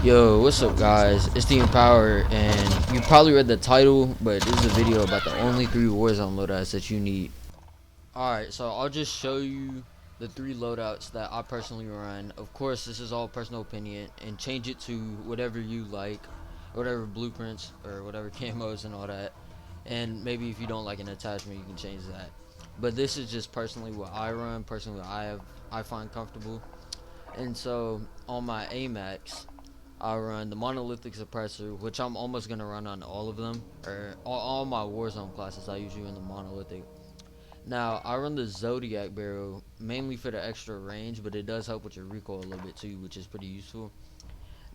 Yo, what's up, guys? It's the Empower, and you probably read the title, but this is a video about the only 3 Warzone loadouts that you need. Alright, so I'll just show you the 3 loadouts that I personally run. Of course, this is all personal opinion, and change it to whatever you like, whatever blueprints, or whatever camos and all that. And maybe if you don't like an attachment, you can change that. But this is just personally what I run, personally what I find comfortable. And so, on my AMAX, I run the monolithic suppressor, which I'm almost gonna run on all of them, or all my Warzone classes. I usually run the monolithic. Now I run the Zodiac barrel mainly for the extra range, but it does help with your recoil a little bit too, which is pretty useful.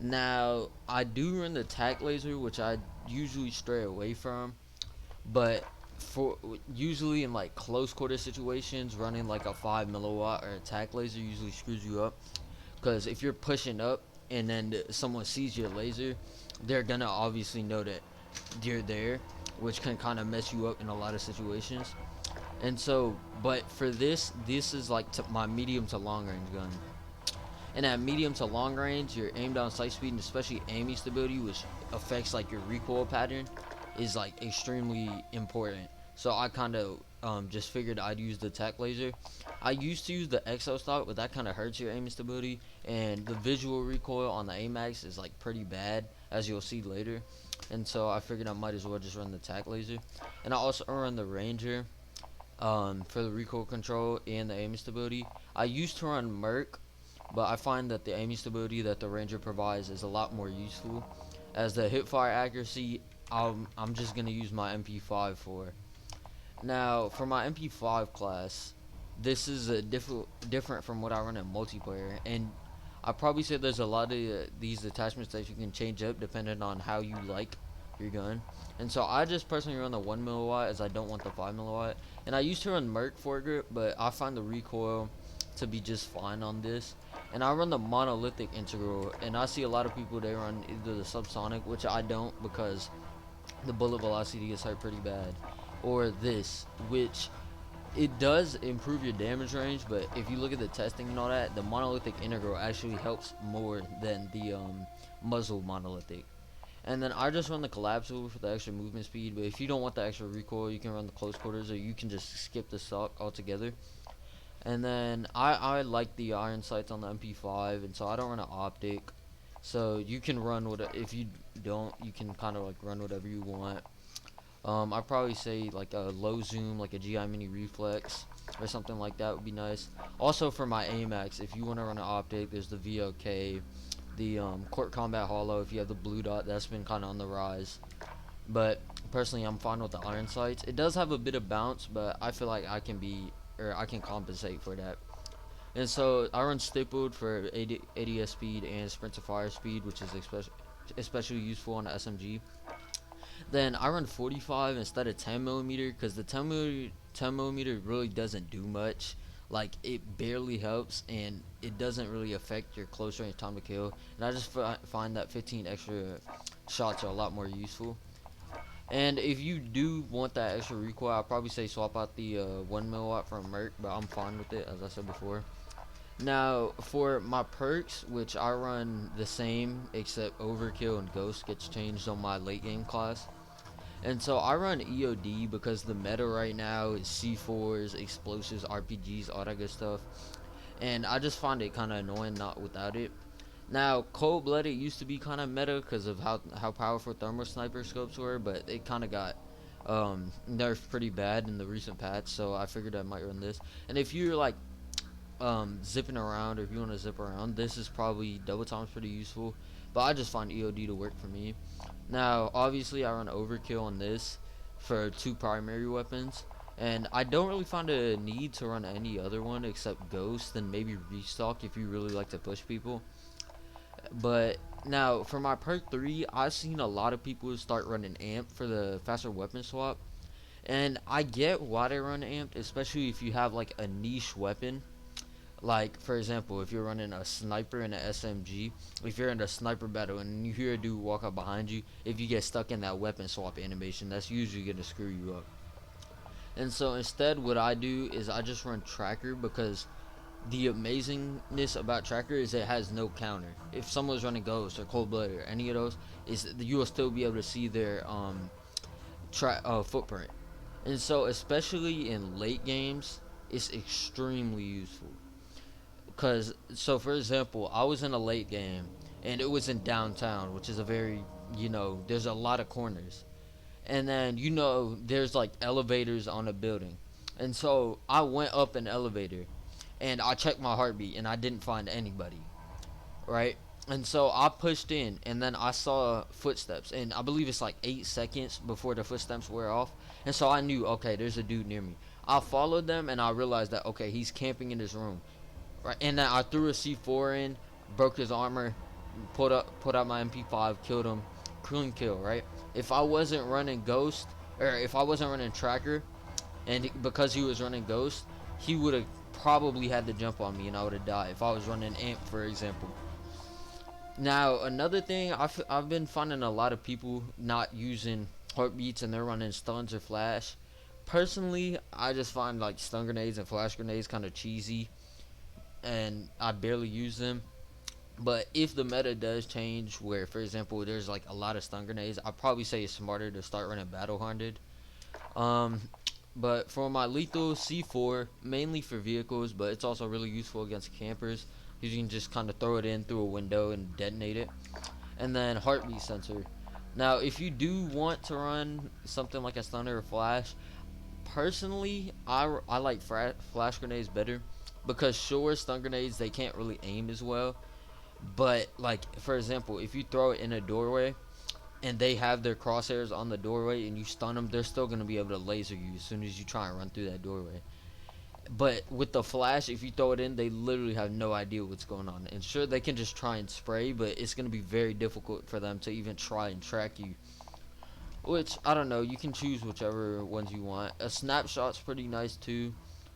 Now I do run the tac laser, which I usually stray away from, but for usually in like close quarter situations, running like a 5 milliwatt or a tac laser usually screws you up, because if you're pushing up and then someone sees your laser, they're gonna obviously know that you're there, which can kind of mess you up in a lot of situations. And so, but for this is like my medium to long range gun. And at medium to long range, your aim down sight speed and especially aiming stability, which affects like your recoil pattern, is like extremely important. So I kind of just figured I'd use the tech laser. I used to use the exo stock, but that kind of hurts your aiming stability, and the visual recoil on the AMAX is like pretty bad, as you'll see later. And so I figured I might as well just run the tac laser. And I also run the Ranger for the recoil control and the aiming stability. I used to run Merc, but I find that the aiming stability that the Ranger provides is a lot more useful. As the hipfire accuracy, I'm just gonna use my MP5 for. Now, for my MP5 class, this is a different from what I run in multiplayer, and I probably say there's a lot of these attachments that you can change up depending on how you like your gun. And so I just personally run the 1 milliwatt, as I don't want the 5 milliwatt. And I used to run Merc foregrip, but I find the recoil to be just fine on this. And I run the monolithic integral, and I see a lot of people, they run either the subsonic, which I don't, because the bullet velocity gets hurt pretty bad, or this, which it does improve your damage range, but if you look at the testing and all that, the monolithic integral actually helps more than the muzzle monolithic. And then I just run the collapsible for the extra movement speed, but if you don't want the extra recoil, you can run the close quarters, or you can just skip the stock altogether. And then I like the iron sights on the MP5, and so I don't run an optic. So you can run what, if you don't, you can kind of like run whatever you want. I'd probably say like a low zoom, like a GI Mini Reflex or something like that would be nice. Also for my AMAX, if you want to run an optic, there's the VOK, the Court Combat Hollow. If you have the blue dot, that's been kind of on the rise. But personally, I'm fine with the iron sights. It does have a bit of bounce, but I feel like I can compensate for that. And so I run stippled for ADS speed and sprint to fire speed, which is especially useful on the SMG. Then I run 45 instead of 10 millimeter, because the 10 millimeter really doesn't do much. Like, it barely helps, and it doesn't really affect your close range time to kill. And I just find that 15 extra shots are a lot more useful. And if you do want that extra recoil, I'd probably say swap out the 1 milliwatt from Merc, but I'm fine with it, as I said before. Now, for my perks, which I run the same, except Overkill and Ghost gets changed on my late game class. And so I run EOD because the meta right now is C4s, explosives, RPGs, all that good stuff. And I just find it kind of annoying not without it. Now, Cold Blooded used to be kind of meta because of how powerful thermal sniper scopes were, but it kind of got nerfed pretty bad in the recent patch, so I figured I might run this. And if you're like zipping around, or if you want to zip around, this is probably double time's pretty useful, but I just find EOD to work for me. Now obviously I run Overkill on this for 2 primary weapons, and I don't really find a need to run any other one except Ghost and maybe Restock if you really like to push people. But now for my perk 3, I've seen a lot of people start running Amp for the faster weapon swap, and I get why they run Amped, especially if you have like a niche weapon. Like, for example, if you're running a sniper and an SMG, if you're in a sniper battle and you hear a dude walk up behind you, if you get stuck in that weapon swap animation, that's usually going to screw you up. And so instead, what I do is I just run tracker, because the amazingness about tracker is it has no counter. If someone's running ghost or cold blood or any of those, is you will still be able to see their footprint. And so especially in late games, it's extremely useful. Cause so for example, I was in a late game and it was in downtown, which is a very, there's a lot of corners. And then there's like elevators on a building. And so I went up an elevator and I checked my heartbeat and I didn't find anybody, right? And so I pushed in and then I saw footsteps and I believe it's like 8 seconds before the footsteps wear off. And so I knew, okay, there's a dude near me. I followed them and I realized that, okay, he's camping in his room. Right, and then I threw a C4 in, broke his armor, put out my MP5, killed him, clean kill. Right. If I wasn't running Ghost, or if I wasn't running Tracker, and because he was running Ghost, he would have probably had to jump on me, and I would have died. If I was running Amp, for example. Now another thing, I've been finding a lot of people not using heartbeats and they're running stuns or flash. Personally, I just find like stun grenades and flash grenades kind of cheesy and I barely use them. But if the meta does change, where for example there's like a lot of stun grenades, I'd probably say it's smarter to start running battle hardened. Um, but for my lethal C4, mainly for vehicles, but it's also really useful against campers. You can just kind of throw it in through a window and detonate it. And then heartbeat sensor. Now, if you do want to run something like a stun or a flash, personally, I like flash grenades better because sure, stun grenades they can't really aim as well. But like for example, if you throw it in a doorway and they have their crosshairs on the doorway and you stun them, they're still gonna be able to laser you as soon as you try and run through that doorway. But with the flash, if you throw it in, they literally have no idea what's going on. And sure, they can just try and spray, but it's gonna be very difficult for them to even try and track you. Which I don't know. You can choose whichever ones you want. A snapshot's pretty nice too,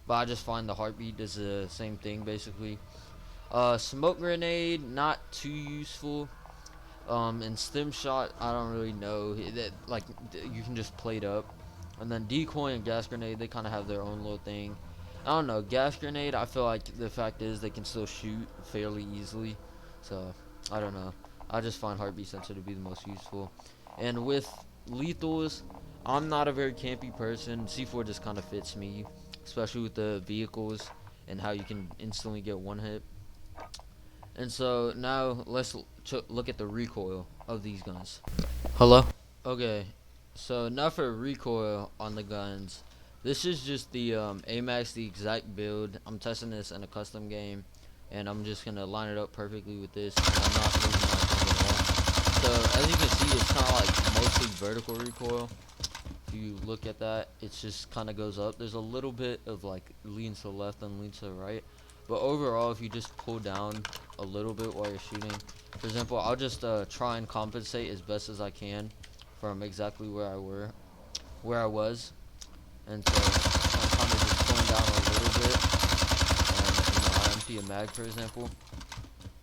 but I just find the heartbeat is the same thing basically. Smoke grenade not too useful. And stim shot I don't really know. That like you can just plate up, and then decoy and gas grenade they kind of have their own little thing. I don't know. Gas grenade I feel like the fact is they can still shoot fairly easily, so I don't know. I just find heartbeat sensor to be the most useful. And with lethals, I'm not a very campy person. C4 just kind of fits me, especially with the vehicles and how you can instantly get one hit. And so now let's look at the recoil of these guns. Hello? Okay, so now for recoil on the guns. This is just the AMAX, the exact build. I'm testing this in a custom game, and I'm just gonna line it up perfectly with this. And I'm not losing my thing at all. So as you can see, it's kind of like mostly vertical recoil. If you look at that, it just kind of goes up. There's a little bit of like lean to the left and lean to the right, but overall, if you just pull down a little bit while you're shooting, for example, I'll just try and compensate as best as I can from exactly where I was, and so I'm kind of just pulling down a little bit, and I empty a mag, for example.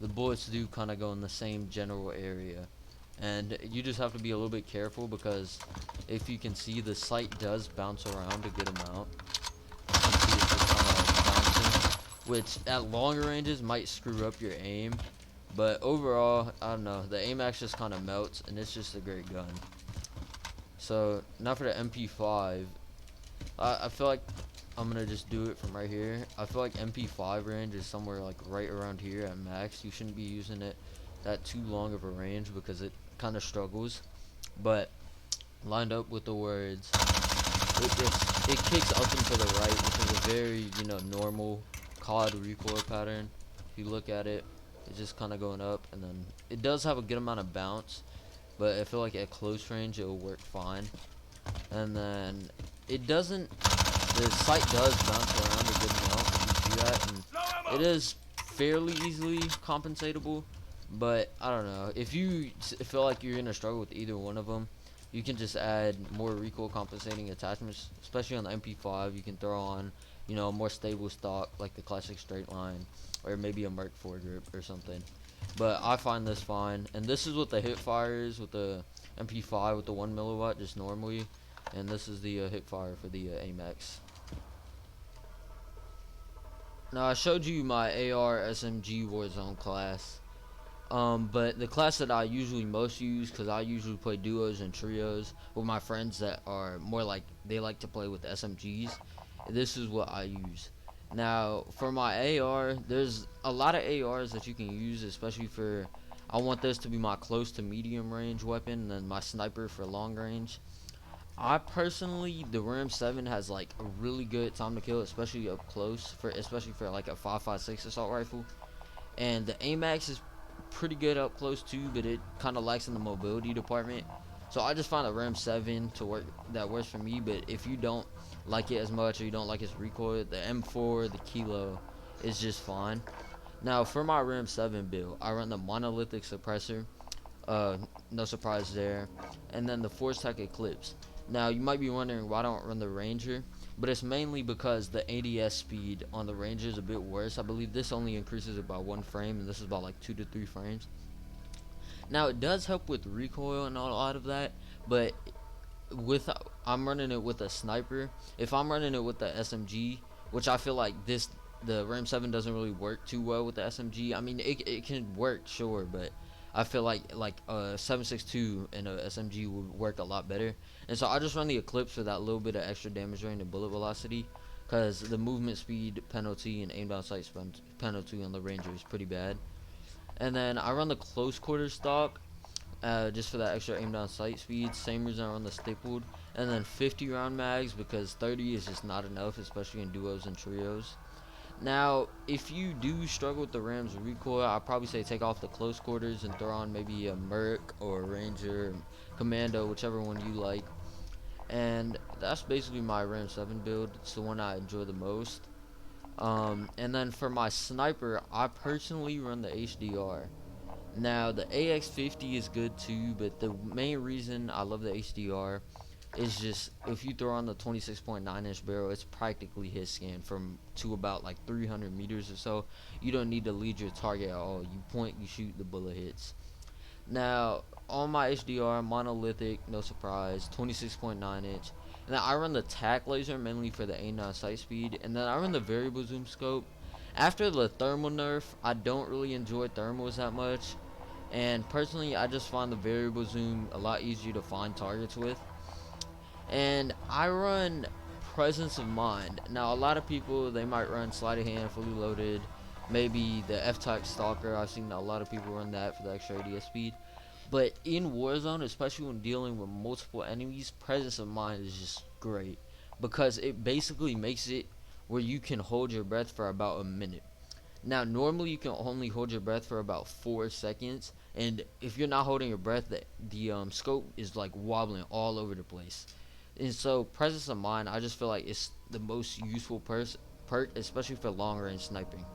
The bullets do kind of go in the same general area, and you just have to be a little bit careful because if you can see, the sight does bounce around a good amount. You can see it's just kind of bouncing, which at longer ranges might screw up your aim, but overall, I don't know, the AMAX just kind of melts, and it's just a great gun. So now for the MP5, I feel like I'm gonna just do it from right here. I feel like MP5 range is somewhere like right around here at max. You shouldn't be using it that too long of a range because it kind of struggles. But lined up with the words, it kicks up and to the right, which is a very normal COD recoil pattern. If you look at it, it's just kind of going up, and then it does have a good amount of bounce, but I feel like at close range it will work fine. And then it doesn't. The sight does bounce around a good amount if you do that, and it is fairly easily compensatable. But I don't know, if you feel like you're gonna struggle with either one of them, you can just add more recoil compensating attachments, especially on the MP5. You can throw on, a more stable stock like the classic straight line, or maybe a Merc 4 grip or something. But I find this fine, and this is what the hip fire is with the MP5 with the 1 milliwatt just normally, and this is the hip fire for the AMAX. Now I showed you my AR SMG Warzone class. But the class that I usually most use, because I usually play duos and trios with my friends that are more like, they like to play with SMGs. This is what I use. Now for my AR, there's a lot of ARs that you can use, especially for, I want this to be my close to medium range weapon, and then my sniper for long range. I personally, the Ram 7 has like a really good time to kill, especially up close, for especially for like a 5.56 assault rifle. And the AMAX is pretty good up close too, but it kind of lacks in the mobility department. So I just found a Ram 7 to work, that works for me. But if you don't like it as much, or you don't like its recoil, the M4, the Kilo is just fine. Now for my Ram 7 build, I run the monolithic suppressor, no surprise there, and then the Force Tech Eclipse. Now you might be wondering why I don't run the Ranger, but it's mainly because the ADS speed on the Ranger is a bit worse. I believe this only increases it by 1 frame, and this is about like 2 to 3 frames. Now it does help with recoil and a lot of that, but with, I'm running it with a sniper. If I'm running it with the SMG, which I feel like the Ram 7 doesn't really work too well with the SMG. I mean, it can work, sure, but I feel like a 7.62 and a SMG would work a lot better. And so I just run the Eclipse for that little bit of extra damage range and bullet velocity, because the movement speed penalty and aim down sight penalty on the Ranger is pretty bad. And then I run the close quarter stock, just for that extra aim down sight speed. Same reason I run the stapled. And then 50 round mags, because 30 is just not enough, especially in duos and trios. Now if you do struggle with the Ram's recoil, I'd probably say take off the close quarters and throw on maybe a Merc or a Ranger, Commando, whichever one you like. And that's basically my Ram 7 build. It's the one I enjoy the most. And then for my sniper, I personally run the HDR. Now the AX50 is good too, but the main reason I love the HDR is just, if you throw on the 26.9-inch barrel, it's practically hit scan from to about like 300 meters or so. You don't need to lead your target at all. You point, you shoot, the bullet hits. Now on my HDR, monolithic, no surprise, 26.9-inch. And then I run the tac laser mainly for the A9 sight speed, and then I run the variable zoom scope. After the thermal nerf, I don't really enjoy thermals that much, and personally I just find the variable zoom a lot easier to find targets with. And I run presence of mind. Now a lot of people, they might run sleight of hand, fully loaded, maybe the F-Type Stalker. I've seen a lot of people run that for the extra ADS speed. But in Warzone, especially when dealing with multiple enemies, presence of mind is just great, because it basically makes it where you can hold your breath for about a minute. Now normally you can only hold your breath for about 4 seconds, and if you're not holding your breath, the scope is like wobbling all over the place. And so presence of mind, I just feel like it's the most useful perk, especially for long range sniping.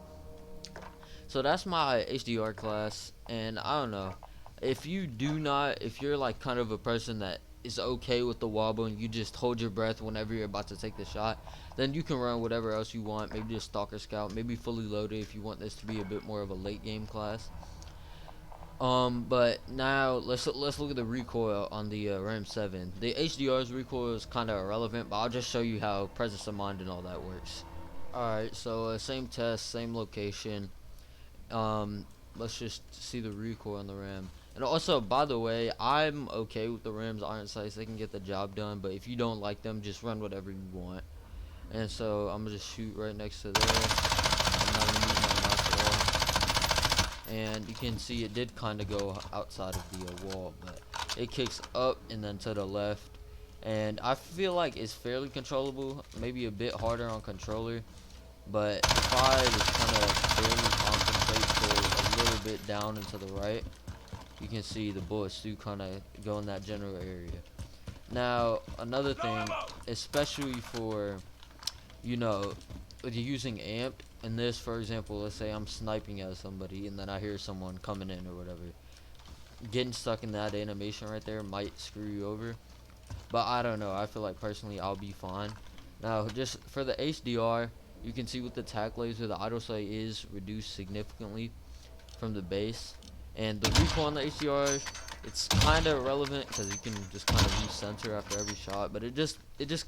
So that's my HDR class, and I don't know, if you do not, if you're like kind of a person that is okay with the wobble and you just hold your breath whenever you're about to take the shot, then you can run whatever else you want. Maybe just Stalker Scout, maybe fully loaded if you want this to be a bit more of a late game class. But now let's look at the recoil on the Ram 7. The HDR's recoil is kind of irrelevant, but I'll just show you how presence of mind and all that works. Alright, so same test, same location. Let's just see the recoil on the Ram. And also, by the way, I'm okay with the Ram's iron sights. They can get the job done, but if you don't like them, just run whatever you want. And so I'm gonna just shoot right next to there. I'm not gonna move my mouse at all. And you can see it did kind of go outside of the wall, but it kicks up and then to the left. And I feel like it's fairly controllable, maybe a bit harder on controller. But if I just kind of barely concentrate for a little bit down and to the right, you can see the bullets do kind of go in that general area. Now, another thing, especially for, you know, if you're using amp, and this, for example, let's say I'm sniping at somebody and then I hear someone coming in or whatever, getting stuck in that animation right there might screw you over. But I don't know, I feel like personally I'll be fine. Now, just for the HDR, you can see with the tac laser, the idle sight is reduced significantly from the base. And the recoil on the HDR, it's kind of irrelevant because you can just kind of recenter after every shot, but it just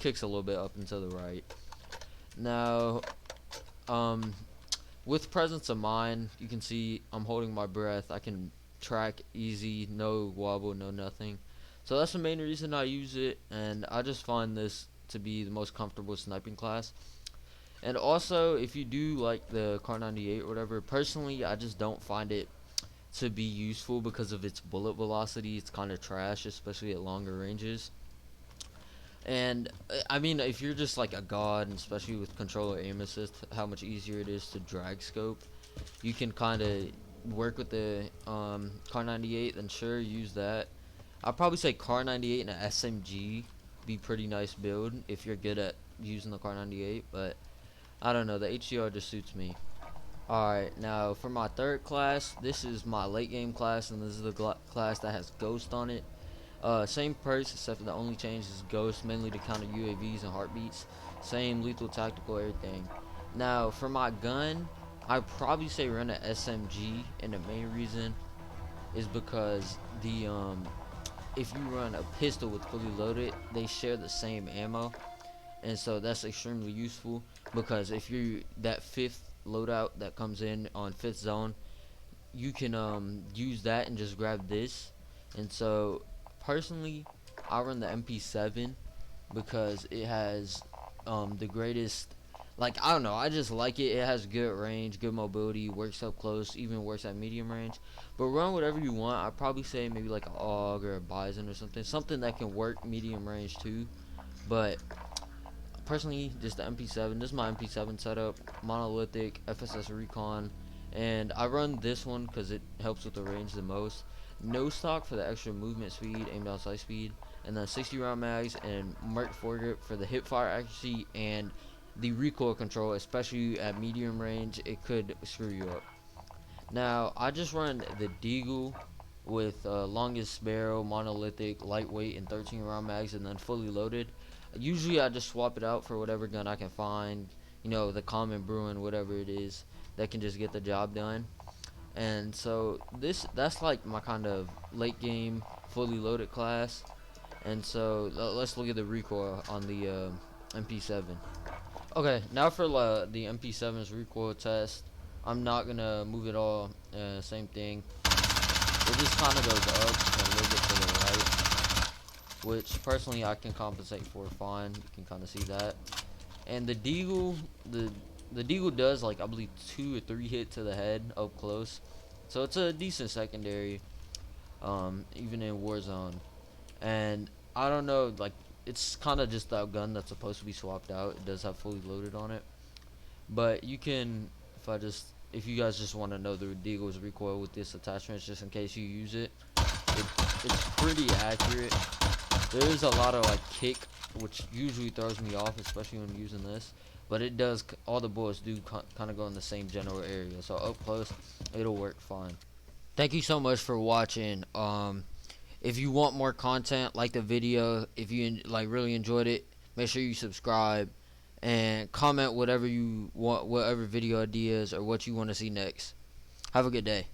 kicks a little bit up and to the right. Now, with presence of mind, you can see I'm holding my breath. I can track easy, no wobble, no nothing. So that's the main reason I use it, and I just find this to be the most comfortable sniping class. And also, if you do like the Car 98 or whatever, personally, I just don't find it to be useful because of its bullet velocity. It's kind of trash, especially at longer ranges. And I mean, if you're just like a god, and especially with controller aim assist, how much easier it is to drag scope, you can kind of work with the Car 98. Then sure, use that. I'd probably say Car 98 and an SMG be pretty nice build if you're good at using the Car 98. But I don't know, the HCR just suits me. Alright, now for my third class, this is my late game class, and this is the class that has Ghost on it. Same perks, except for the only change is Ghost, mainly to counter UAVs and heartbeats. Same lethal, tactical, everything. Now, for my gun, I'd probably say run an SMG, and the main reason is because if you run a pistol with fully loaded, they share the same ammo, and so that's extremely useful, because if you're that fifth loadout that comes in on fifth zone, you can use that and just grab this. And so personally, I run the MP7 because it has the greatest, like, I don't know, I just like it. It has good range, good mobility, works up close, even works at medium range. But run whatever you want. I'd probably say maybe like an AUG or a Bison or something that can work medium range too. But personally, just the MP7. This is my MP7 setup, monolithic, FSS recon, and I run this one because it helps with the range the most. No stock for the extra movement speed, aim down sight speed, and then 60 round mags and Merc foregrip for the hip fire accuracy and the recoil control, especially at medium range. It could screw you up. Now, I just run the Deagle with longest barrel, monolithic, lightweight, and 13 round mags, and then fully loaded. Usually, I just swap it out for whatever gun I can find. You know, the common Bruin, whatever it is, that can just get the job done. And so that's like my kind of late game, fully loaded class. And so let's look at the recoil on the MP7. Okay, now for the MP7's recoil test. I'm not gonna move it all. Same thing. It just kind of goes up and a little bit to the right, which personally I can compensate for fine. You can kind of see that. And the Deagle, the Deagle does like, I believe, 2 or 3 hit to the head up close, so it's a decent secondary, even in Warzone. And I don't know, like, it's kind of just that gun that's supposed to be swapped out. It does have fully loaded on it, but you can, if you guys just want to know the Deagle's recoil with this attachment, just in case you use it, it's pretty accurate. There is a lot of like kick, which usually throws me off, especially when I'm using this. But it does, all the bullets do kind of go in the same general area, so up close, it'll work fine. Thank you so much for watching. If you want more content, like the video. If you like really enjoyed it, make sure you subscribe and comment whatever you want, whatever video ideas or what you want to see next. Have a good day.